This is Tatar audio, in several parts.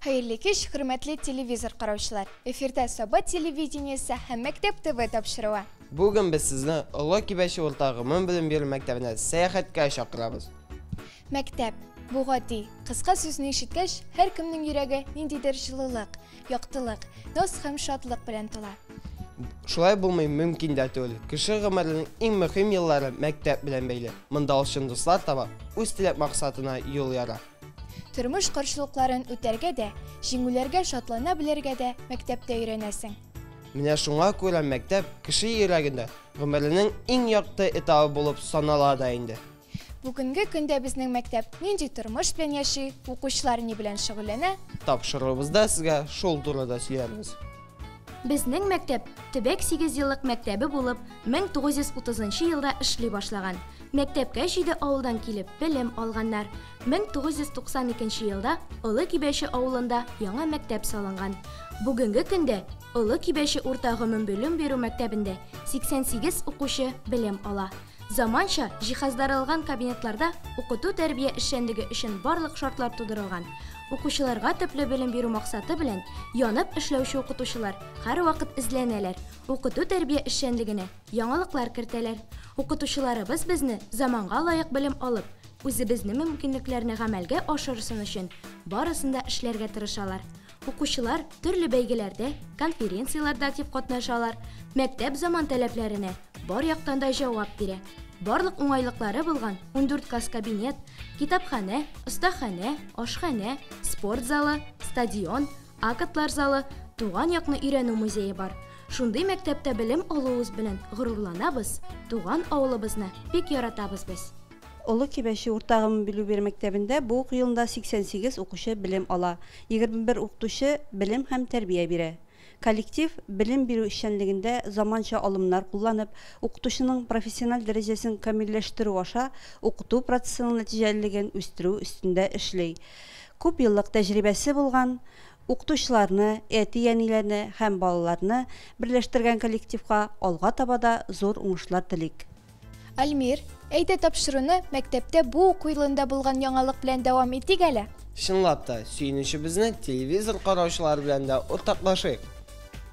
Hayırlı kеш, hürmetli televizor qarawchilar. Efirde Sabah televideniyesi һәм Мәктәп ТВ тапшыруы. Bugün biz sizni Ulug Kibeshi o'rtog'i bilim berу maktabine sayohatga chaqiramiz. Мәктәп. Bu гади. Кыска сүзне ишеткәч, һәркемнең йөрәге ниндидер җылылык, яктылык, наз һәм шатлык белән тула. Шулай булмый мөмкин дә түгел. Кеше гомеренең иң мөһим еллары мәктәп белән бәйле. Монда ул чын дуслар таба, үз теләк максатына юл яра. Тормыш каршылыкларын үтәргә дә, җиңүләргә шатлана белергә дә мәктәптә өйрәнәсең. Менә шуңа күрә мәктәп кеше йөрәгендә гомеренең иң якты этабы булып санала да инде. Бүгенге көндә безнең мәктәп нинди тормыш белән яши, укучылар ни белән шөгыльләнә? Тапшыруыбызда сезгә шул турыда сөйләрбез. Безнең мәктәп төбәк 8 еллык мәктәбе булып, 1930 елда эшли башлаган. Мәктәпкә 7 авылдан килеп белем алганнар. 1992 елда Улы Кибәше авылында яңа мәктәп салынган. Бүгенге көндә Улы Кибәше уртагы белем бирү мәктәбендә 88 укучы белем ала. Заманча җиһазларылган кабинетларда укыту тәрбия эшчәнлеге өчен барлык шартлар тудырылган. Укучыларга төпле белем бирү максаты белән янып эшләүче укытучылар һәрвакыт эзләнәләр. Укыту тәрбия эшчәнлегенә яңалыклар кертәләр. Укытучыларыбыз безне заманга лаек белем алып, үзебезнең мөмкинлекләрне гамәлгә ашырсын өчен барысында эшләргә тырышалар. Укучылар төрле бәйгеләрдә, конференцияларда актив катнашалар. Мәктәп заман таләпләренә бар яктан да җавап бирә. Барлык уңайлыклары булган 14 класс кабинет, китапханә, остаханә, ашханә, спорт залы, стадион, актлар залы, туган якны өйрәнү музее бар. Шундый мәктәптә белем алуыбыз белән горурланабыз, туган авылыбызны бик яратабыз без. Улы Кибәше уртагы белем бирү мәктәбендә бу елда 88 укучы белем ала, 21 укытучы белем һәм тәрбия бирә. Коллектив белем бирү эшчәнлегендә заманча алымнар кулланып, укытучының профессиональ дәрәҗәсен камилләштерү аша укыту процессының нәтиҗәлелеген үстерү өстендә эшләй. Күп еллык тәҗрибәсе булган укытучыларны, әти-әниләрне һәм балаларны берләштергән коллективка алга таба да зур уңышлар телик. Альмир, әйдә тапшыруны мәктәптә бу уку елында булган яңалык белән дәвам итик әле. Чынлап та, сөйенечебезне телевизор караучылар белән дә уртаклашыйк.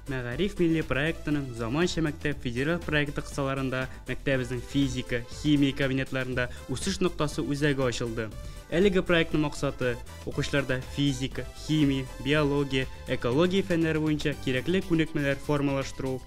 Мәгариф милли проектының заманча мәктәп федераль проекты кысаларында мәктәбебезнең физика, химия кабинетларында үсеш ноктасы үзәге ачылды. Әлеге проектның максаты укучыларда физика, химия, биология, экология фәннәре буенча кирәкле күнекмәләр формалаштыру.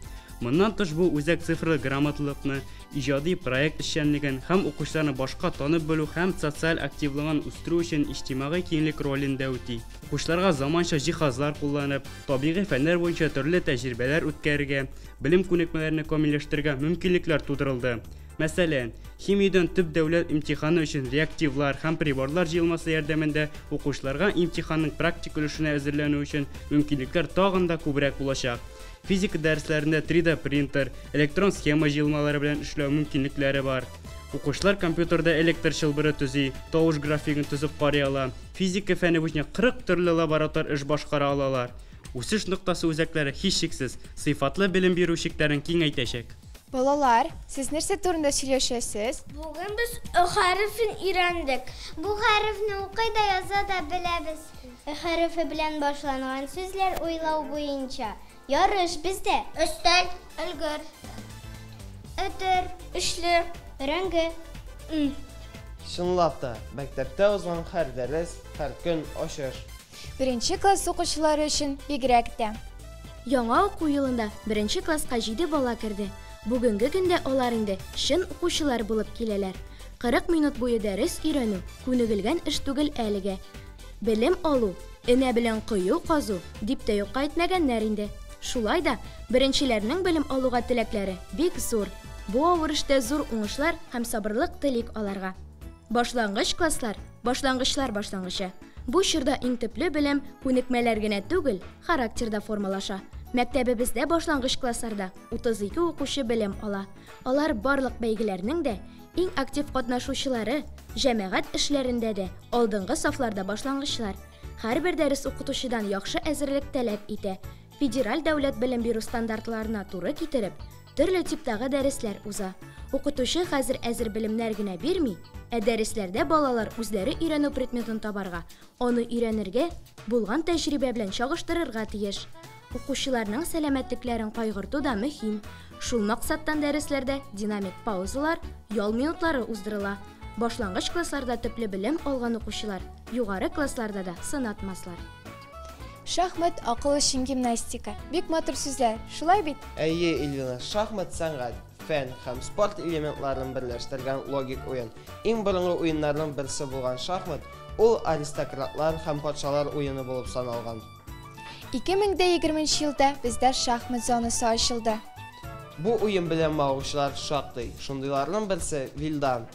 Моннан тыш бу үзәк цифрлы грамоталыкны, иҗади проект эшчәнлеген һәм укучыларны башка танып белү һәм социаль активлыгын үстерү өчен иҗтимагый киңлек ролендә үти. Укучыларга заманча җиһазлар кулланып, табигый фәннәр буенча төрле тәҗрибәләр үткәрергә, белем күнекмәләрне камилләштерергә мөмкинлекләр тудырылды. Мәсәлән, химиядән төп дәүләт имтиханы өчен реактивлар һәм приборлар җыелмасы ярдәмендә укучыларга имтиханның практик өлешенә әзерләнү өчен мөмкинлекләр тагын да күбрәк булачак. Физика дәресләрендә 3D принтер, электрон схема җыелмалары белән эшләү мөмкинлекләре бар. Укучылар компьютерда электр чылбыры төзи, тавыш графигын төзеп карый ала. Физика фәне буенча 40 төрле лаборатор эш башкара алалар. Үсеш ноктасы үзәкләре һичшиксез сыйфатлы белем бирү шикләрен киңәйтәчәк. Балалар, сез нәрсә турында сөйләшәсез? Бүген без хәрефен өйрәндек. Бу хәрефне укый да яза да беләбез. Хәрефе белән башланган сүзләр уйлау буенча. Ярыш бездә. Өстәл, өлгер, өтер, эшле, рәңге. Чынлап та, мәктәптә узган һәр дәрес, һәр көн ачыш. Беренче класс укучылары өчен бигрәк тә. Яңа уку елында 1 класска 7 бала керде. Бүгенге көндә алар инде чын укучылар булып киләләр. 40 минут буе дәрес өйрәнү күнегелгән эш түгел әлегә. Белем алу, энә белән кыю казу дип тә юкка әйтмәгәннәр инде. Шулай да беренчеләрнең белем алуга теләкләре бик зур. Бу авыр эштә зур уңышлар һәм сабырлык телик аларга. Башлангыч класслар, башлангычлар башлангычы. Бу чорда иң төпле белем күнекмәләр генә түгел, характерда формалаша. Мәктәбебездә башлангыч классларда 32 укучы белем ала. Алар барлык бәйгеләрнең дә иң актив катнашучылары, җәмәгать эшләрендә дә алдынгы сафларда башлангычлар. Һәрбер дәрес укытучыдан яхшы әзерлек таләп итә. Федераль дәүләт белем бирү стандартларына туры китереп, төрле типтагы дәресләр уза. Укытучы хәзер әзер белемнәр генә бирми, дәресләрдә балалар үзләре өйрәнү предметын табарга, аны өйрәнергә, булган тәҗрибә белән чагыштырырга тиеш. Укучыларның сәламәтлекләрен кайгырту да мөһим. Шул максаттан дәресләрдә динамик паузалар, ял минутлары уздырыла. Башлангыч классларда төпле белем алган укучылар югары классларда да сынатмаслар. Шахмат акыл өчен гимнастика. Бик матур сүзләр. Шулай бит? Әйе, Эльвина, шахмат сәнгать, фән һәм спорт элементларын берләштергән логик уен. Иң борынгы уеннарның берсе булган шахмат, ул аристократлар һәм патшалар уены булып саналган. 2020 елда бездә шахмат зонасы ачылды. Бу уен белән мавышлар шактый. Шундыйларның берсе Вилдан.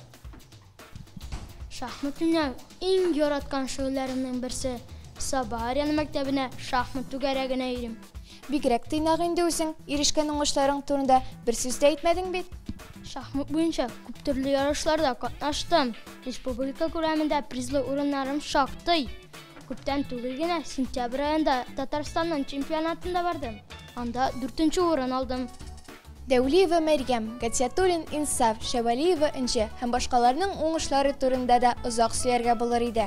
Шахмат минем иң яраткан шөгыльләремнең берсе. Сабah районы мәктәбенә шахмат түгәрәгенә йөрим. Бигрәк тыйнак инде үзең, ирешкән уңышларың турында бер сүз дә әйтмәдең бит. Шахмат буенча күп төрле ярышларда катнаштым. Республика күләмендә призлы урыннарым шактый. Күптән түгел генә сентябрь аенда Татарстанның чемпионатында бардым. Анда 4нче урын алдым. Дәүлиева Мәрьям, Гатиатуллин Инсаф, Шәвалиева Инҗе һәм башкаларның уңышлары турында да озак сөйләргә булыр иде.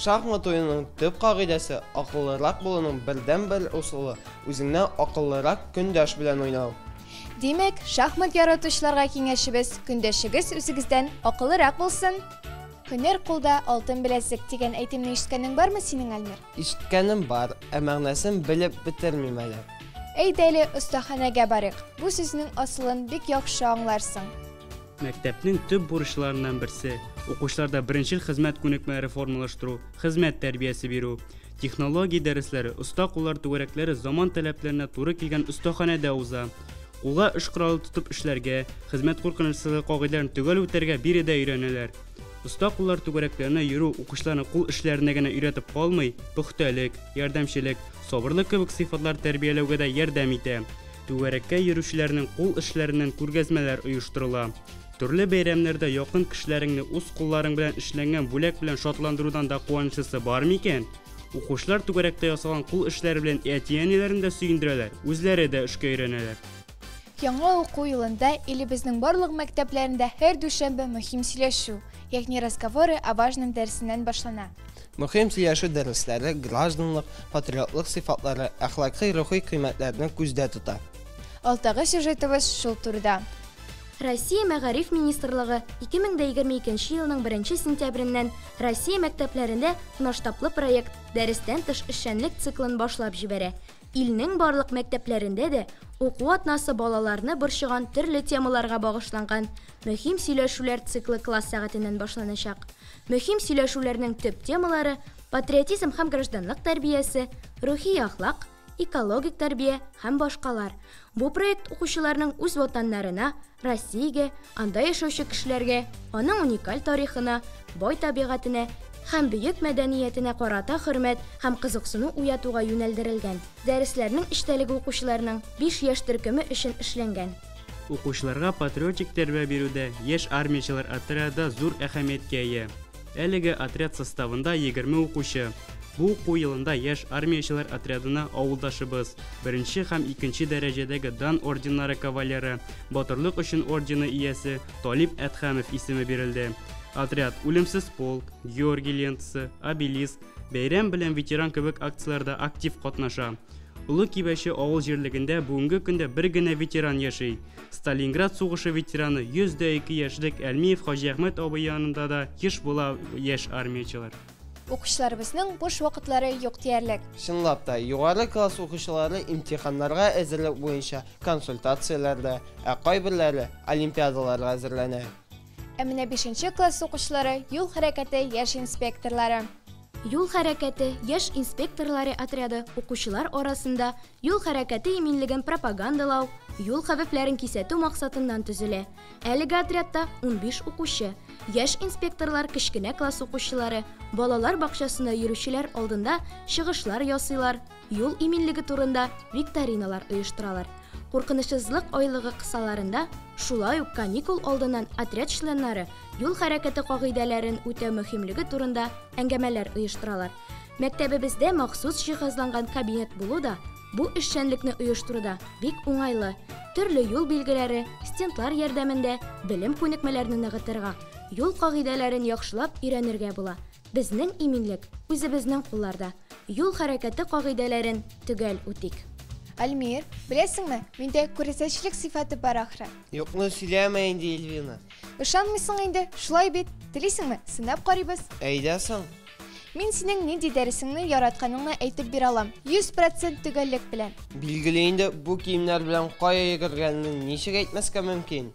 Шахмат уенының төп кагыйдәсе акыллырак булуның бердән-бер усулы, үзеңнән акыллырак көндәш белән уйнау. Димәк, шахмат яратучыларга киңәшебез, көндәшегез үзегездән акыллырак булсын. Һөнәр кулда алтын беләзек дигән әйтемне ишеткәнең бармы синең, Әлмир? Ишеткәнем бар, ә мәгънәсен белеп бетермим әле. Әйдә әле остаханәгә барыйк. Бу сүзнең асылын бик яхшы аңларсың. Мәктәпнең төп бурычларыннан берсе укучыларда беренчел хезмәт күнекмәләре формалаштыру, хезмәт тәрбиясе бирү, технология дәресләре, оста куллар түгәрәкләре заман таләпләренә туры килгән остаханәдә уза. Кулга эш коралы тотып эшләргә, хезмәт куркынычсызлыгы кагыйдәләрен төгәл үтәргә биредә өйрәнәләр. Оста куллар түгәрәкләренә йөрү укучыларны кул эшләренә генә өйрәтеп калмый, пөхтәлек, ярдәмчелек, сабырлык кебек сыйфатлар тәрбияләүгә дә ярдәм итә. Түгәрәккә йөрүчеләрнең кул эшләреннән күргәзмәләр оештырыла. Төрле бәйрәмнәрдә якын кешеләреңне үз кулларың белән эшләнгән бүләк белән шатландырудан да куанычлысы бар микән? Укучылар түгәрәктә ясалган кул эшләре белән әти-әниләрен дә сөендерәләр, үзләре дә эшкә өйрәнәләр. Яңа уку елында илебезнең барлык мәктәпләрендә һәр дүшәмбе мөһим сөйләшү, ягъни разговоры о важном дәресеннән башлана. Мөһим сөйләшү дәресләре гражданлык, патриотлык сыйфатлары, әхлакый рухи кыйммәтләрне күздә тота. Алтагы сюжетыбыз шул турыда. Россия Мәгариф министрлыгы 2022 елның 1 сентябреннән Россия мәктәпләрендә масштаблы проект дәрестән тыш эшчәнлек циклын башлап җибәрә. Илнең барлык мәктәпләрендә дә уку атнасы балаларны борчыган төрле темаларга багышланган мөһим сөйләшүләр циклы класс сәгатеннән башланачак. Мөһим сөйләшүләрнең төп темалары патриотизм һәм гражданлык тәрбиясе, рухи ахлак, экологик тәрбия һәм башкалар. Бу проект укучыларның үз ватаннарына, Россиягә, анда яшәүче кешеләргә, аның уникаль тарихына, бай табигатенә һәм бөек мәдәниятенә карата хөрмәт һәм кызыксыну уятуга юнәлдерелгән. Дәресләрнең эчтәлеге укучыларның 5 яшь төркеме өчен эшләнгән. Укучыларга патриотик тәрбия бирүдә яшь армиячылар отряды зур әһәмияткә ия. Әлеге отряд составында 20 укучы. Бу уку елында яшь армиячылар отрядына авылдашыбыз 1 һәм 2 дәрәҗәдәге дан орденнары кавалеры, батырлык өчен ордены иясе Талип Әдхәмов исеме бирелде. Отряд үлемсез полк, Георгий лентасы, обелиск, бәйрәм белән ветеран кебек акцияләрдә актив катнаша. Улы Кибәче авыл җирлегендә бүгенге көндә бер генә ветеран яши. Сталинград сугышы ветераны 102 яшьлек Әлмиев Хаҗи Әхмәт абый янында да еш була яшь армиячылар. Укучыларыбызның буш вакытлары юк диярлек. Чынлап та, югары класс укучылары имтиханнарга әзерлек буенча консультацияләрдә, ә кайберләре олимпиадаларга әзерләнә. Ә менә 5нче класс укучылары юл хәрәкәте яшь инспекторлары. Юл хәрәкәте яшь инспекторлары отряды укучылар арасында юл хәрәкәте иминлеген пропагандалау, юл хәвефләрен кисәтү максатыннан төзелә. Әлеге отрядта 15 укучы. Яшь инспекторлар кечкенә класс укучылары балалар бакчасына йөрүчеләр алдында чыгышлар ясыйлар, юл иминлеге турында викториналар оештыралар. Куркынычсызлык айлыгы кысаларында шулай ук каникул алдыннан отряд членнары юл хәрәкәте кагыйдәләрен үтәү мөһимлеге турында әңгәмәләр оештыралар. Мәктәбебездә махсус җиһазланган кабинет булу да бу эшчәнлекне оештыруда бик уңайлы. Төрле юл билгеләре, стендлар ярдәмендә белем күнекмәләрен ныгытырга, юл кагыйдәләрен яхшылап өйрәнергә була. Безнең иминлек үзебезнең кулларда. Юл хәрәкәте кагыйдәләрен төгәл үтик. Альмир, беләсеңме, миндә күрсәтчелек сыйфаты бар ахры. Юкны сөйләмә инде, Эльвина. Ышанмыйсың инде, шулай бит. Телисеңме, сынап карыйбыз. Әйдәсең. Мин синең нинди дәресеңне яратканыңны әйтеп бирә алам. 100% төгәллек белән. Билгеле инде бу киемнәр белән кая йөгергәнне ничек әйтмәскә мөмкин?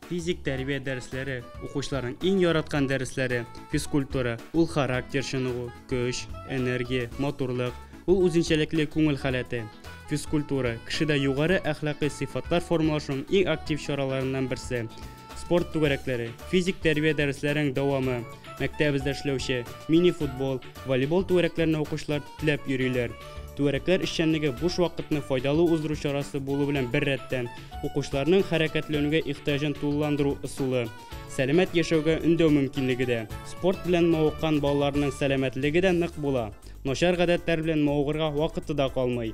Физик тәрбия дәресләре, укучыларның иң яраткан дәресләре, физкультура, ул характер чыныгу, көч, энергия, матурлык, ул үзенчәлекле күңел халәте. Физкультура кешедә югары әхлакый сыйфатлар формалашуның иң актив чараларыннан берсе. Спорт түгәрәкләре, физик тәрбия дәресләренең дәвамы, мәктәбездә эшләүче мини-футбол, волейбол түгәрәкләренә укучылар теләп йөриләр. Түгәрәкләр эшчәнлеге буш вакытны файдалы уздыру чарасы булу белән бер рәттән укучыларның хәрәкәтләнүгә ихтыяҗын тулыландыру ысулы. Сәламәт яшәүгә өндәү мөмкинлеге дә. Спорт белән мавыккан балаларның сәламәтлеге дә нык була. Начар гадәтләр белән мавыгырга вакыты да калмый.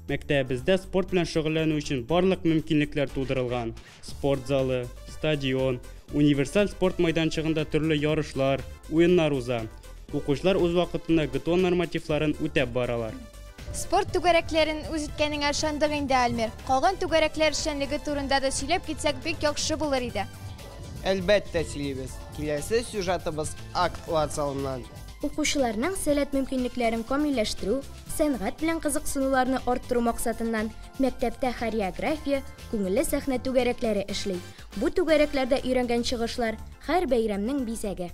Мәктәбездә спорт белән шөгыльләнү өчен барлык мөмкинлекләр тудырылган. Спорт залы, стадион, универсаль спорт майданчыгында төрле ярышлар, уеннар уза. Укучылар үз вакытында ГТО нормативларын үтәп баралар. Спорт түгәрәкләрен үзиткәнеңә ышандык инде, Альмир. Калган түгәрәкләр эшчәнлеге турында да сөйләп китсәк бик яхшы булыр иде. Әлбәттә сөйлибез. Киләсе сюжетыбыз актлар залыннан. Укучыларның сәләт мөмкинлекләрен камилләштерү, сәнгать белән кызыксынуларны арттыру максатыннан мәктәптә хореография, күңелле сәхнә түгәрәкләре эшли. Бу түгәрәкләрдә өйрәнгән чыгышлар һәр бәйрәмнең бизәге.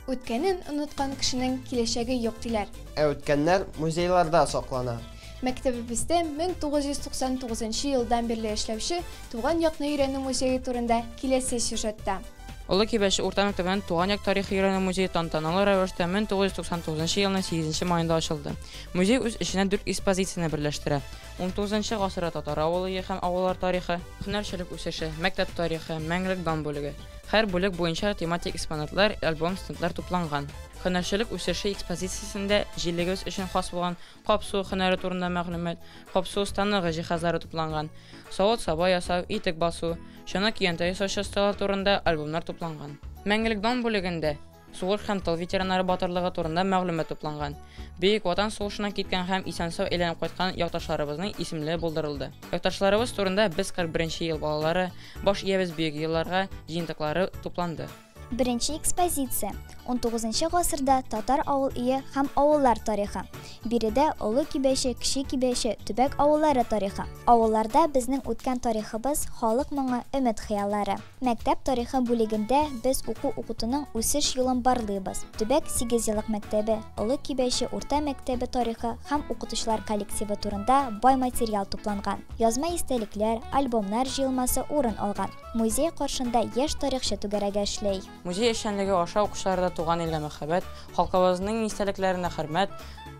Үткәнен оныткан кешенең киләчәге юк диләр. Үткәннәр музейларда саклана. Мәктәбебездә 1999 елдан бирле эшләүче Туган якны өйрәнү музее турында киләсе сюжетта. Олы Кибәше урта мәктәбенең Туган як тарихи өйрәнү музее тантаналы рәвештә 1999 елның 8 маенда ачылды. Музей үз эшенә 4 экспозицияне берләштерә. 19 гасырда татар авылы һәм авыллар тарихы, һөнәрчелек үсеше, мәктәп тарихы, мәңгелек дан бүлеге. Һәр бүлек буенча тематик экспонатлар, альбом, стендлар тупланган. Һөнәрчелек үсеше экспозициясендә җиллегез өчен хас булган капсу һөнәре турында мәгълүмат, капсу станогы җиһазлары тупланган. Савыт-саба ясау, итек басу, чана киянтә ясаучы осталар турында альбомнар тупланган. Мәңгелек дан бүлегендә сугыш һәм тыл ветераннары батырлыгы турында мәгълүмат тупланган. Бөек Ватан сугышына киткән һәм исән-сау әйләнеп кайткан якташларыбызның исемлеге булдырылды. Якташларыбыз турында без 41 ел балалары, баш иябез бөек елларга җыентыклары тупланды. Беренче экспозиция 19 гасырда татар авыл ие һәм авыллар тарихы. Биредә Олы Кибәше, Кече Кибәше, Төбәк авыллары тарихы. Авылларда безнең үткән тарихыбыз, халык моңы, өмет хыяллары. Мәктәп тарихы бүлегендә без укытуның үсеш юлын барлыйбыз. Төбәк 8 еллык мәктәбе, Олы Кибәше урта мәктәбе тарихы һәм укытучылар коллективы турында бай материал тупланган. Язма истәлекләр, альбомнар җыелмасы урын алган. Музей каршында яшь тарихчы түгәрәге эшләй. Музей эшчәнлеге аша укучыларда туган илгә мәхәббәт, халкыбызның истәлекләренә хөрмәт,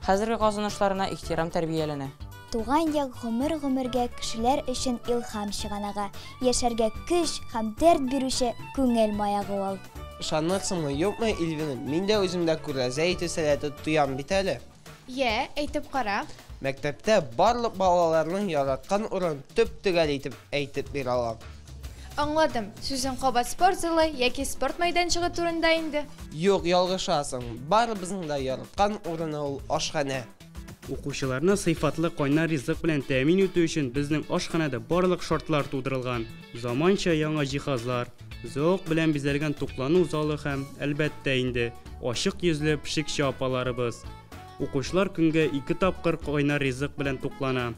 хәзерге казанышларына ихтирам тәрбияләнә. Туган як гомер-гомергә кешеләр өчен илһам чыганага, яшәргә көч һәм дәрт бирүче күңел маягы ул. Ышанырсыңмы, юкмы, Эльвина? Мин дә үземдә күрәзә итү сәләте тоям бит әле. Әйтеп кара. Мәктәптә барлык балаларның яраткан урын төп-төгәл итеп әйтеп бирә алам. Аңладым. Сүзең кабат спорт залы яки спорт мәйданчыгы турында инде. Юк, ялгышасың. Барыбызның да яраткан урыны ул ашхана. Укучыларны сыйфатлы кайнар ризык белән тәэмин итү өчен безнең ашханада барлык шартлар тудырылган. Заманча яңа җиһазлар, заук белән бизәлгән туклану залы һәм, әлбәттә инде, ачык йөзле пешекче апаларыбыз. Укучылар көнгә 2 тапкыр кайнар ризык белән туклана.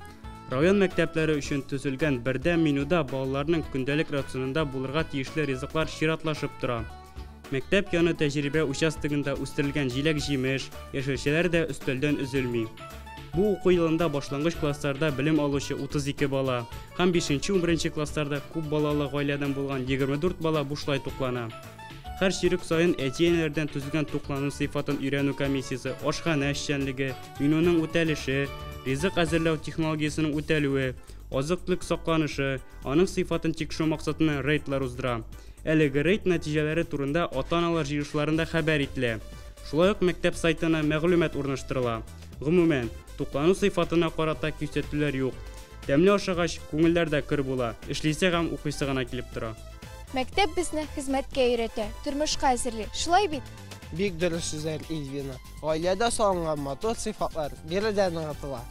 Район мәктәпләре өчен төзелгән бердәм менюда балаларның көндәлек рационында булырга тиешле ризыклар чиратлашып тора. Мәктәп яны тәҗрибә участогында үстерелгән җиләк-җимеш, яшелчәләр дә өстәлдән өзелми. Бу уку елында башлангыч классларда белем алучы 32 бала һәм 5-11 классларда күп балалы гаиләдән булган 24 бала бушлай туклана. Һәр чирек сайын әтиәннәрдән төзелгән туклану сыйфатын өйрәнү комиссиясе, ашхана эшчәнлеге, менюның үтәлеше, ризык әзерләү технологиясының үтәлүе, азык-төлек сакланышы, аның сыйфатын тикшерү максатында рейдлар уздыра. Әлеге рейд нәтиҗәләре турында ата-аналар җыелышларында хәбәр ителә. Шулай ук мәктәп сайтына мәгълүмат урнаштырыла. Гомумән, туклану сыйфатына карата күрсәтүләр юк. Тәмле ашагач, күңелләрдә кыр була, эшлисе һәм укыйсы гына килеп тора. Мәктәп безне хезмәткә өйрәтә, тормышка әзерли. Шулай бит? Бик дөрес сүзләр, Эльвина. Гаиләдә салынган матур сыйфатлар биредән аңлатыла.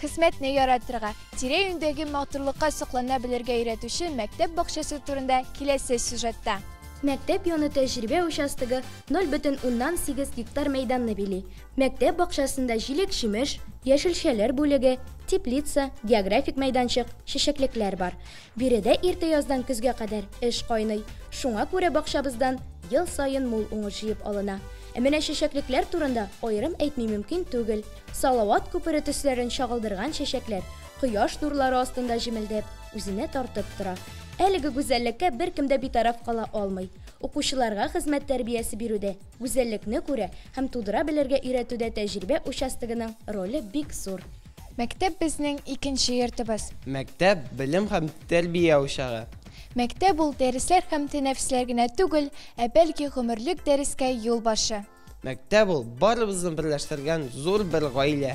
Хезмәтне яратырга, тирә-юньдәге матурлыкка соклана белергә өйрәтүче мәктәп бакчасы турында киләсе сюжетта. Мәктәп яны тәҗрибә участогы 0,8 гектар мәйданны били. Мәктәп бакчасында җиләк-җимеш, яшелчәләр бүлеге, теплица, географик мәйданчык, чәчәклекләр бар. Биредә иртә яздан көзгә кадәр эш кайный. Шуңа күрә бакчабыздан ел сайын мул уңыш җыеп алына. Менә чәчәклекләр турында аерым әйтми мөмкин түгел. Салават күпере төсләрен чагылдырган чәчәкләр кояш нурлары астында җимелдәп, үзенә тартып тора. Әлеге гүзәллеккә беркем дә битараф кала алмый. Укучыларга хезмәт тәрбиясе бирүдә, гүзәллекне күрә һәм тудыра белергә өйрәтүдә тәҗрибә участогының роле бик зур. Мәктәп безнең икенче йортыбыз. Мәктәп белем һәм тәрбия учагы. Мәктәп ул дәресләр һәм тәнәфесләр генә түгел, бәлки гомерлек дәрескә юл башы. Мәктәп ул барыбызны берләштергән зур бер гаилә.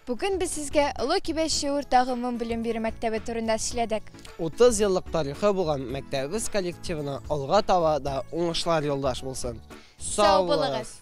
Бүген біз сізге Олы Кибеше уртагы мөң белем бирү мәктәбе турында сөйләдек. 30 еллык тарихы булган мәктәбебез коллективына алга таба да уңышлар юлдаш булсын. Сау булыгыз.